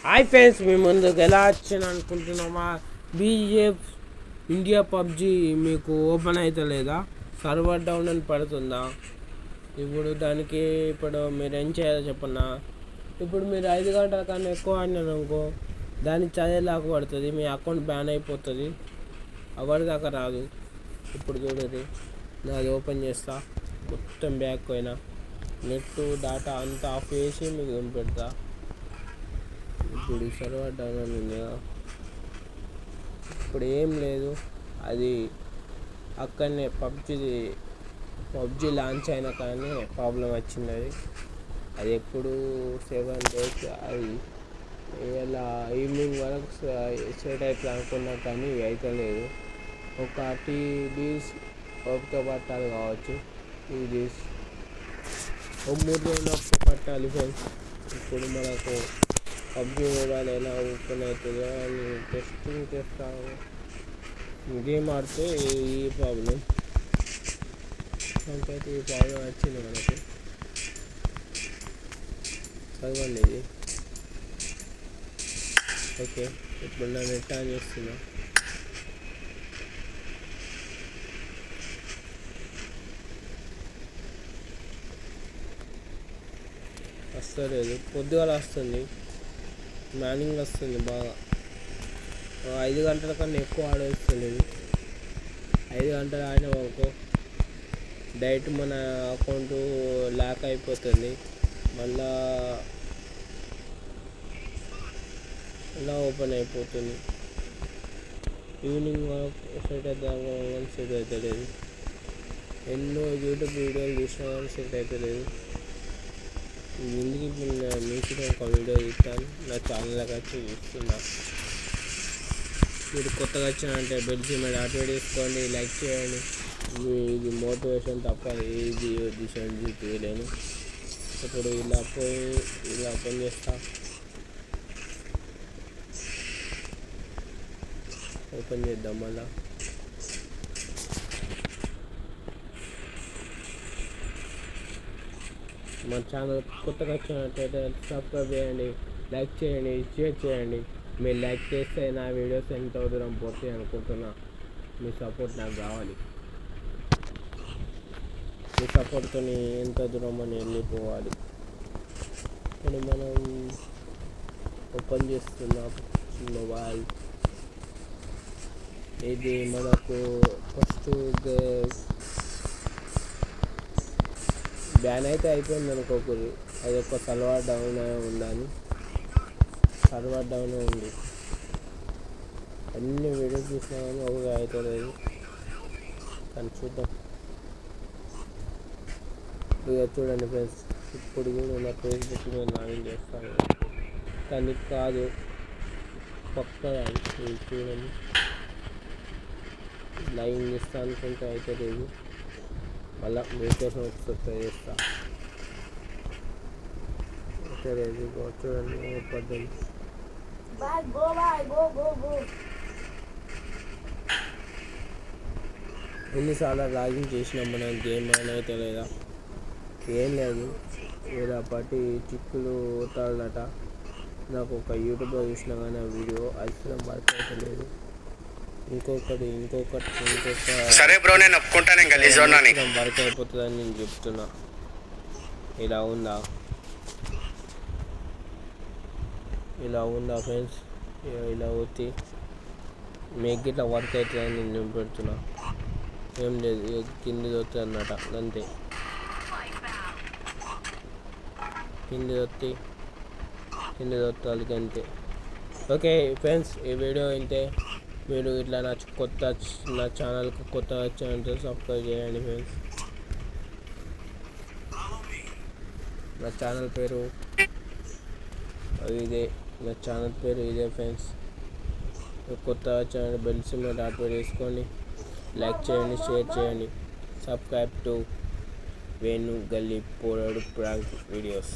Hi friends, మీ ముందుకు ఎలా వచ్చాను అనుకుంటున్నామా? బీజేఎఫ్ ఇండియా పబ్జీ మీకు ఓపెన్ అయితే లేదా? సర్వర్ డౌన్ అని పడుతుందా? ఇప్పుడు దానికి మీరు ఏం చేయాలో చెప్పన్నా. ఇప్పుడు మీరు 5 గంటల కన్నా ఎక్కువ ఆడినారు అనుకో, దానికి చదివేలాగా పడుతుంది, మీ అకౌంట్ బ్యాన్ అయిపోతుంది, ఎవరిదాకా రాదు. ఇప్పుడు చూడండి, నాది ఓపెన్ చేస్తా, మొత్తం బ్యాక్ పోయినా, నెట్ డేటా అంతా ఆఫ్ చేసి మీకు పెడతా. ఇప్పుడు సర్వర్ డౌన్ ఉంది కదా, ఇప్పుడు ఏం లేదు. అది అక్కడనే పబ్జీ లాంచ్ అయినా కానీ ప్రాబ్లం వచ్చింది. అది ఎప్పుడు 7 days అది ఇలా ఈవినింగ్ వరకు సెట్ అవుతుంది అనుకున్నా, కానీ అయితే లేదు. ఒక 3 days ఓపిక పట్టాలి కావచ్చు. 3 days, ఒక 3 రోజులు పట్టాలి ఫ్రెండ్స్. ఇప్పుడు మనకు పబ్జీ మొబైల్ ఎలా ఓపెన్ అవుతుందో అని టెస్టింగ్ చేస్తాను. గేమ్ ఆడితే ఈ ప్రాబ్లం మనకైతే ఈ ప్రాబ్లం వచ్చింది మనకి. చదవండి ఇది. ఓకే, ఇప్పుడు నా నెట్ ఆన్ చేస్తున్నా. వస్తలేదు, పొద్దుగాల వస్తుంది, మార్నింగ్ వస్తుంది బాగా. 5 గంటల కన్నా ఎక్కువ ఆడేస్తలేదు. 5 గంటలు ఆడిన అనుకో, డైరెక్ట్ మన అకౌంట్ లాక్ అయిపోతుంది. మళ్ళా ఓపెన్ అయిపోతుంది. ఈవినింగ్ సెట్ అవుతుంది, సెట్ అవుతలేదు. ఎన్నో యూట్యూబ్ వీడియోలు చూసినా కానీ సెట్ అవుతలేదు. ముందుకి మీకు ఒక వీడియో ఇస్తాను, నా ఛానల్కి వచ్చి చూస్తున్నా. మీరు కొత్తగా వచ్చినంటే బెల్ సింబల్ యాక్టివేట్ చేసుకోండి, లైక్ చేయండి. ఇది మోటివేషన్ తప్ప ఏది డిసిషన్ తీయలేను. ఇప్పుడు ఇలా ఓపెన్ చేస్తా. ఓపెన్ చేద్దాం మళ్ళా. మన ఛానల్ కొత్తగా వచ్చినట్టయితే సబ్స్క్రైబ్ చేయండి, లైక్ చేయండి, షేర్ చేయండి. మీరు లైక్ చేస్తే నా వీడియోస్ ఎంతో దూరం పోతాయి అనుకుంటున్నా. మీ సపోర్ట్ నాకు కావాలి. మీ సపోర్ట్తో ఎంతో దూరం అని వెళ్ళిపోవాలి. ఇప్పుడు మనం ఓపెన్ చేస్తున్నాం మొబైల్. ఇది మనకు ఫస్ట్ బ్యాన్ అయితే అయిపోయింది అనుకోకూడదు. అది ఒక సర్వర్ డౌన్ ఉందని, సర్వర్ డౌన్ ఉంది. అన్ని వీడియోస్ చూసినా కానీ ఒకగా అయితే లేదు, కానీ చూద్దాం. ఇక చూడండి ఫ్రెండ్స్, ఇప్పుడు కూడా నా ఫేస్బుక్ మీద లాగిన్ చేస్తాను, కానీ కాదు పక్కగా చూడండి. లైన్ ఇస్తా అనుకుంటే అయితే లేదు. మళ్ళీ మీకోసం వచ్చి చేస్తా. సరే, చూడండి పద్ధతి. ఎన్నిసార్లు లాగిన్ చేసినాం మనం, గేమ్ ఆన్ అయితే లేదా? ఏం లేదు, ఇలా పట్టి చిక్కులు ఓతాడట. నాకు ఒక యూట్యూబ్లో చూసినా కానీ ఆ వీడియో అసలు వర్క్ అయితే లేదు. ఇంకొకటి సరే బ్రో, నేను ఒప్పుకుంటాను, వర్క్ అయిపోతుందని నేను చెప్తున్నా. ఇలా ఉందా ఫ్రెండ్స్? ఇలా వచ్చి మీకు ఇట్లా వర్క్ అవుతుందని నేను పెడుతున్నా. ఏం లేదు, కింది వస్తుంది అన్నమాట, అంతే. కింది వస్తుంది అంతే. ఓకే ఫ్రెండ్స్, ఈ వీడియో అయితే మీరు ఇట్లా నా ఛానల్కి కొత్త వచ్చారంటే సబ్స్క్రైబ్ చేయండి ఫ్రెండ్స్. నా ఛానల్ పేరు ఇదే, ఫ్రెండ్స్. కొత్త ఛానల్ బెల్ సింబల్ యాక్టివేట్ చేసుకోండి, లైక్ చేయండి, షేర్ చేయండి. సబ్స్క్రైబ్ టు వేణు గల్లీ పోరాడు ప్రాంక్ వీడియోస్.